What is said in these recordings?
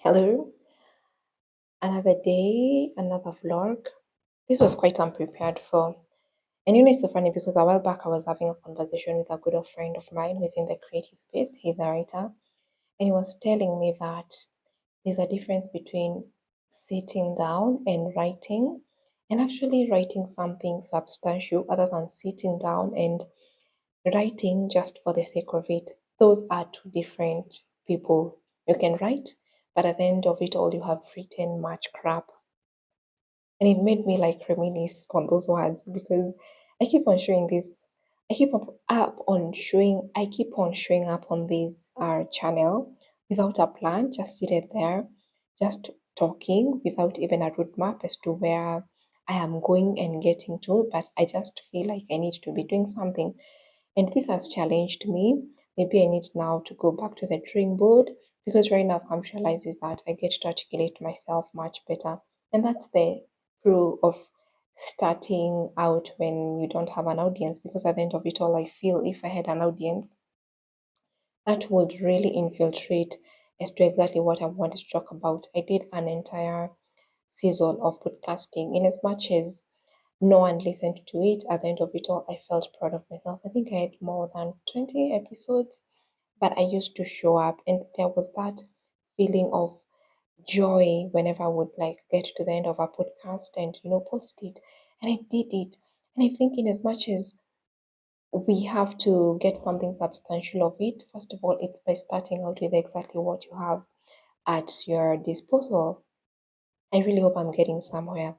Hello, another day, another vlog. This was quite unprepared for. And it's so funny because a while back I was having a conversation with a good old friend of mine who's in the creative space. He's a writer, and he was telling me that there's a difference between sitting down and writing, and actually writing something substantial other than sitting down and writing just for the sake of it. Those are two different people. You can write, but at the end of it all, you have written much crap. And it made me like reminisce on those words because I keep on showing this. I keep on showing up on this channel without a plan, just seated there, just talking without even a roadmap as to where I am going and getting to. But I just feel like I need to be doing something, and this has challenged me. Maybe I need now to go back to the drawing board because right now I've come to realize is that I get to articulate myself much better. And that's the pro of starting out when you don't have an audience, because at the end of it all, I feel if I had an audience, that would really infiltrate as to exactly what I wanted to talk about. I did an entire season of podcasting, in as much as no one listened to it. At the end of it all, I felt proud of myself. I think I had more than 20 episodes, but I used to show up, and there was that feeling of joy whenever I would like get to the end of a podcast and post it. And I did it. And I think in as much as we have to get something substantial of it, first of all, it's by starting out with exactly what you have at your disposal. I really hope I'm getting somewhere,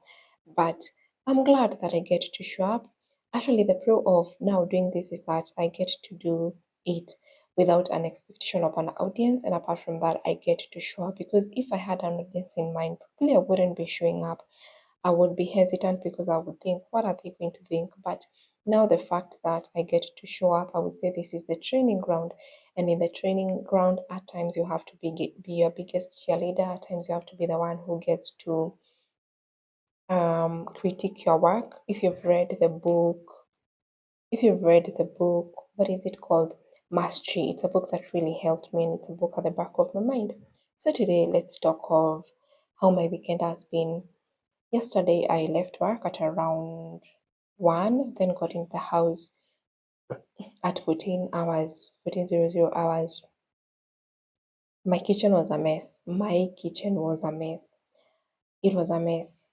but I'm glad that I get to show up. Actually, the pro of now doing this is that I get to do it without an expectation of an audience, and apart from that, I get to show up because if I had an audience in mind, probably I wouldn't be showing up. I would be hesitant because I would think, what are they going to think? But now the fact that I get to show up, I would say this is the training ground. And in the training ground, at times you have to be your biggest cheerleader. At times you have to be the one who gets to critique your work. If you've read the book, what is it called? Mastery. It's a book that really helped me, and it's a book at the back of my mind. So today, let's talk of how my weekend has been. Yesterday, I left work at around 1, then got into the house at 14 hours, 14:00 hours. My kitchen was a mess. My kitchen was a mess. It was a mess.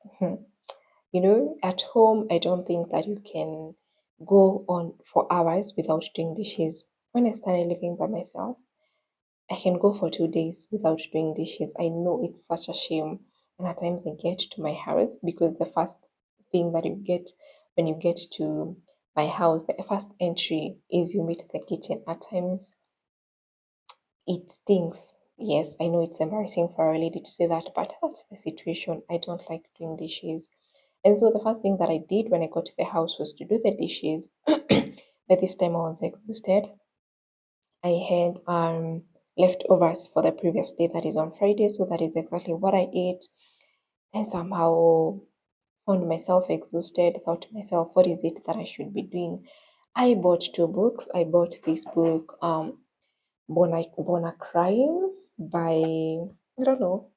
At home, I don't think that you can go on for hours without doing dishes. When I started living by myself, I can go for 2 days without doing dishes. I know it's such a shame. And at times I get to my house because the first thing that you get when you get to my house, the first entry is you meet the kitchen. At times it stinks. Yes, I know it's embarrassing for a lady to say that, but that's the situation. I don't like doing dishes. And so the first thing that I did when I got to the house was to do the dishes. By this time I was exhausted. I had leftovers for the previous day, that is on Friday, so that is exactly what I ate. Then somehow found myself exhausted, thought to myself, what is it that I should be doing? I bought two books. I bought this book, Bona Crime by, I don't know,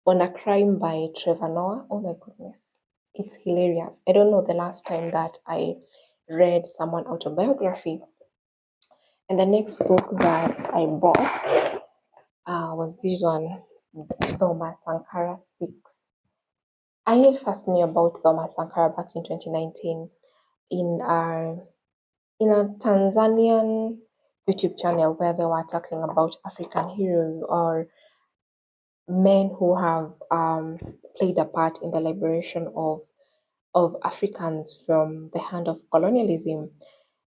Bona Crime by Trevor Noah. Oh my goodness, it's hilarious. I don't know the last time that I read someone autobiography. And the next book that I bought was this one, Thomas Sankara Speaks. I first knew about Thomas Sankara back in 2019 in a Tanzanian YouTube channel where they were talking about African heroes or men who have played a part in the liberation of Africans from the hand of colonialism.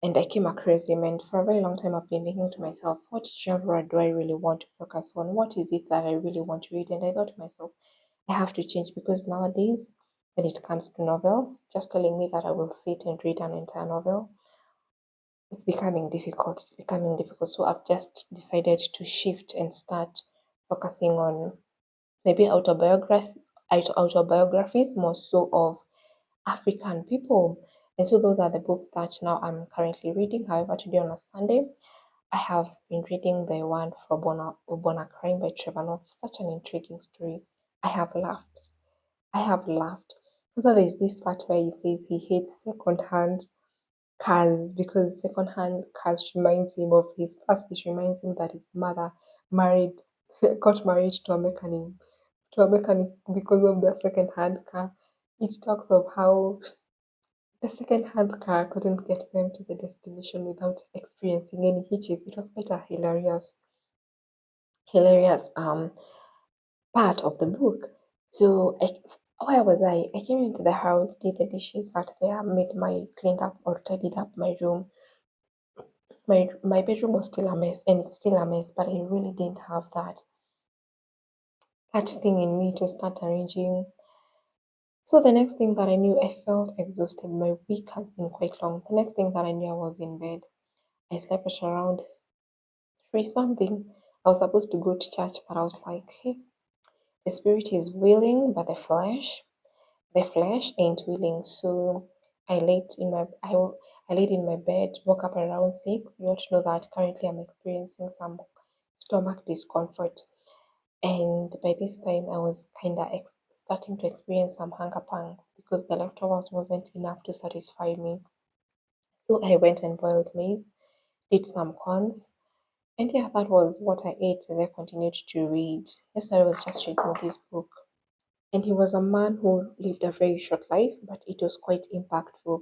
And I came across him, and for a very long time I've been thinking to myself, what genre do I really want to focus on? What is it that I really want to read? And I thought to myself, I have to change because nowadays, when it comes to novels, just telling me that I will sit and read an entire novel, it's becoming difficult. It's becoming difficult. So I've just decided to shift and start focusing on maybe autobiographies more so of African people. And so those are the books that now I'm currently reading. However, today on a Sunday, I have been reading the one for Bona Crime by Trevor Noah. Such an intriguing story. I have laughed. I have laughed. So there's this part where he says he hates second-hand cars because second-hand cars reminds him of his past. It reminds him that his mother married, got married to a mechanic because of the second-hand car. It talks of how the second-hand car couldn't get them to the destination without experiencing any hitches. It was quite a hilarious part of the book. So where was I? I came into the house, did the dishes, sat there, cleaned up or tidied up my room. My bedroom was still a mess, and it's still a mess, but I really didn't have that thing in me to start arranging. So the next thing that I knew, I felt exhausted. My week has been quite long. The next thing that I knew, I was in bed. I slept at around three something. I was supposed to go to church, but I was like, hey, the spirit is willing, but the flesh ain't willing. So I laid in my bed, woke up around 6. You ought to know that currently I'm experiencing some stomach discomfort, and by this time I was kind of starting to experience some hunger pangs because the leftovers wasn't enough to satisfy me. So I went and boiled maize, did some corns, and yeah, that was what I ate as I continued to read. Yesterday I was just reading this book, and he was a man who lived a very short life, but it was quite impactful.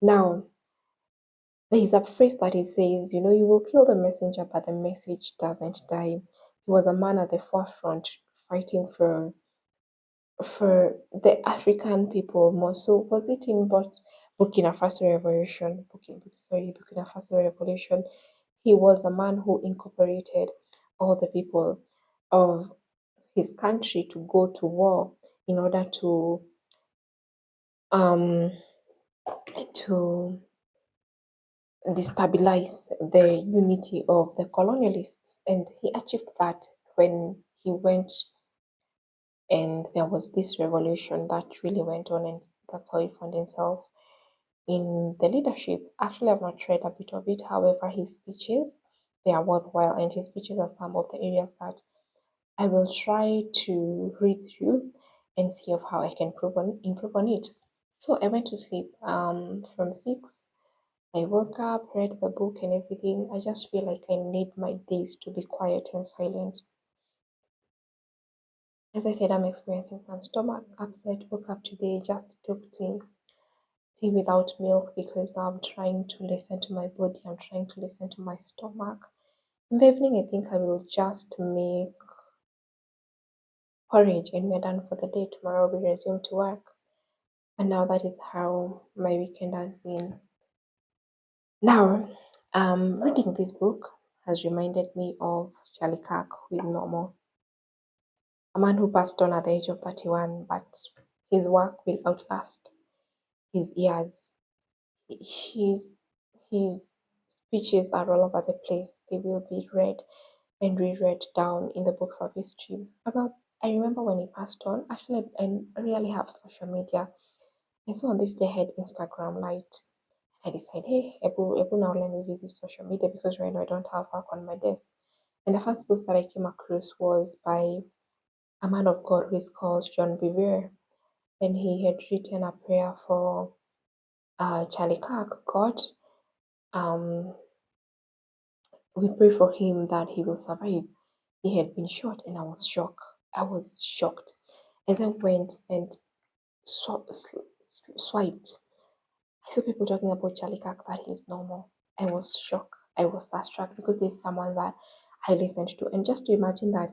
Now, there is a phrase that it says, you will kill the messenger, but the message doesn't die. He was a man at the forefront fighting for the African people more. So was it in Burkina Faso Revolution? Burkina Faso Revolution. He was a man who incorporated all the people of his country to go to war in order um to destabilize the unity of the colonialists, and he achieved that when he went, and there was this revolution that really went on, and that's how he found himself in the leadership. Actually, I've not read a bit of it. However, his speeches, they are worthwhile, and his speeches are some of the areas that I will try to read through and see of how I can improve on it. So I went to sleep from 6. I woke up, read the book and everything. I just feel like I need my days to be quiet and silent. As I said, I'm experiencing some stomach upset. Woke up today, just took tea without milk because now I'm trying to listen to my body. I'm trying to listen to my stomach. In the evening, I think I will just make porridge and we're done for the day. Tomorrow we resume to work. And now that is how my weekend has been. Now, reading this book has reminded me of Charlie Kirk with Normal, a man who passed on at the age of 31, but his work will outlast his years. His his speeches are all over the place. They will be read and reread down in the books of history. About I remember when he passed on. Actually, I really have social media. I saw on this day I had Instagram Lite. I decided, hey, Ebu, now let me visit social media because right now I don't have work on my desk. And the first post that I came across was by a man of God who is called John Bevere. And he had written a prayer for Charlie Kirk. God, um, we pray for him that he will survive. He had been shot, and I was shocked. I was shocked. As I went and swiped, I saw people talking about Charlie Kirk that he's normal. I was shocked. I was starstruck because there's someone that I listened to. And just to imagine that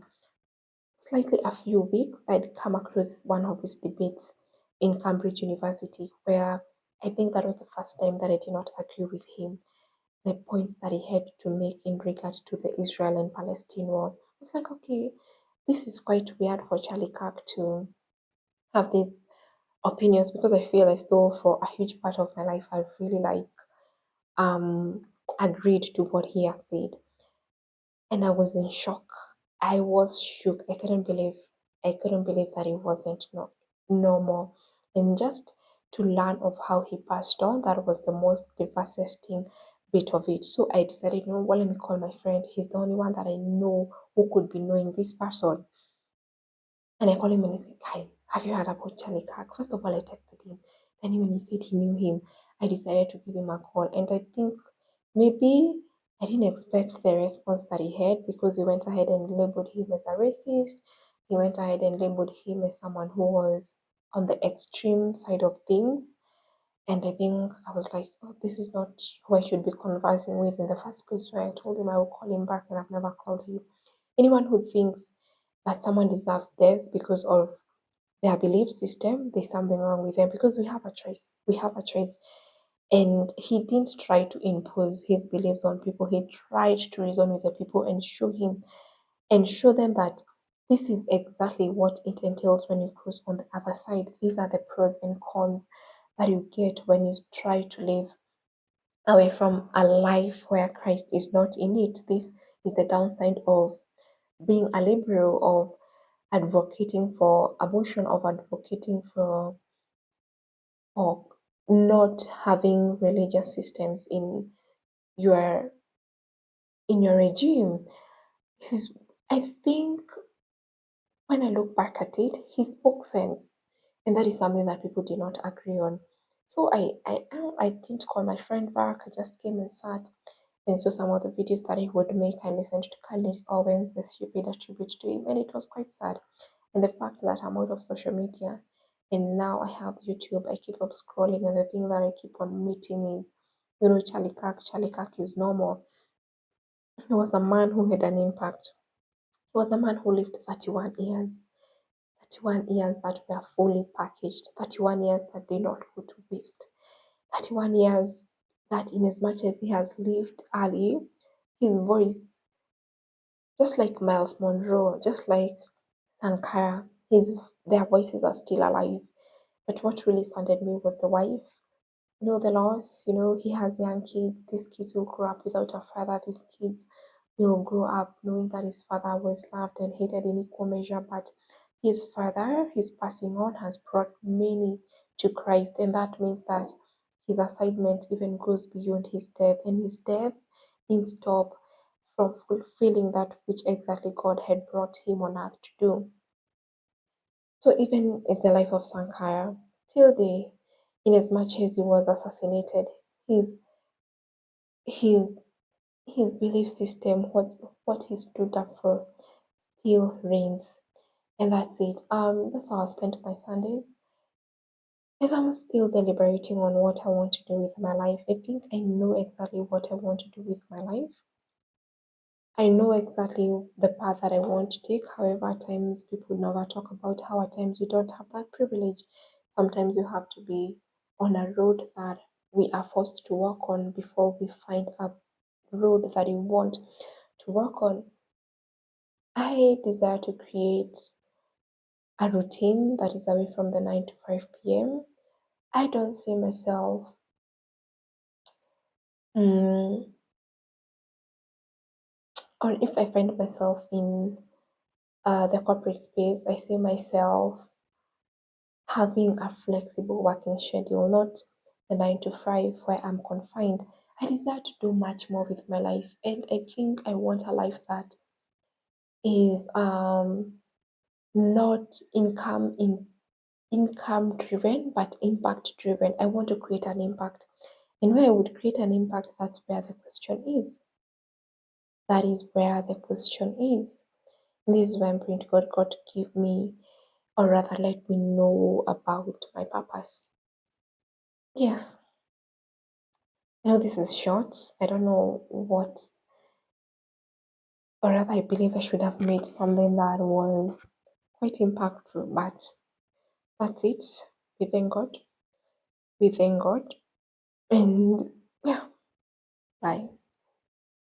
slightly a few weeks, I'd come across one of his debates in Cambridge University, where I think that was the first time that I did not agree with him. The points that he had to make in regards to the Israel and Palestine war. I was like, okay, this is quite weird for Charlie Kirk to have these opinions because I feel as though for a huge part of my life I've really um agreed to what he has said, and I was in shock. I was shook. I couldn't believe that it wasn't normal. And just to learn of how he passed on, that was the most devastating bit of it. So I decided, well, let me call my friend. He's the only one that I know who could be knowing this person. And I called him and I said, Guy, have you heard about Charlie Kirk? First of all, I texted him. Then when he said he knew him, I decided to give him a call. And I think maybe I didn't expect the response that he had, because he went ahead and labeled him as a racist. He went ahead and labeled him as someone who was on the extreme side of things. And I think I was like, oh, this is not who I should be conversing with in the first place. So I told him I will call him back, and I've never called him. Anyone who thinks that someone deserves death because of their belief system, there's something wrong with them, because we have a choice. We have a choice. And he didn't try to impose his beliefs on people. He tried to reason with the people and show them that this is exactly what it entails when you cross on the other side. These are the pros and cons that you get when you try to live away from a life where Christ is not in it. This is the downside of being a liberal, of advocating for abortion, of advocating for not having religious systems your in your regime. This is, I think, when I look back at it, he spoke sense, and that is something that people did not agree on. So I didn't call my friend back. I just came and sat and saw some of the videos that he would make. I listened to Candice Owens, the stupid attribute to him, and it was quite sad. And the fact that I'm out of social media and now I have YouTube, I keep up scrolling, and the thing that I keep on meeting is, Charlie Kirk. Charlie Kirk is normal. He was a man who had an impact. He was a man who lived 31 years. 31 years that were fully packaged. 31 years that did not go to waste. 31 years that, in as much as he has lived early, his voice, just like Miles Monroe, just like Sankara, their voices are still alive. But what really saddened me was the wife. The loss. He has young kids. These kids will grow up without a father. These kids will grow up knowing that his father was loved and hated in equal measure. But his father, his passing on, has brought many to Christ. And that means that his assignment even goes beyond his death. And his death didn't stop from fulfilling that which exactly God had brought him on earth to do. So even as the life of Sankara, till day, in as much as he was assassinated, his his his belief system, what he stood up for, still reigns. And that's it. That's how I spent my Sundays. As I'm still deliberating on what I want to do with my life, I think I know exactly what I want to do with my life. I know exactly the path that I want to take. However, at times people never talk about how at times we don't have that privilege. Sometimes you have to be on a road that we are forced to walk on before we find a road that we want to work on. I desire to create a routine that is away from the 9 to 5 p.m. I don't see myself, or if I find myself in the corporate space, I see myself having a flexible working schedule, not the 9 to 5 where I'm confined. I desire to do much more with my life, and I think I want a life that is not income driven but impact driven. I want to create an impact. And where I would create an impact, that's where the question is. That is where the question is. And this is why I'm praying to God to give me, or rather let me know about my purpose. Yes. I know this is short. I don't know what, or rather I believe I should have made something that was quite impactful, but that's it. We thank God. We thank God. And yeah, bye.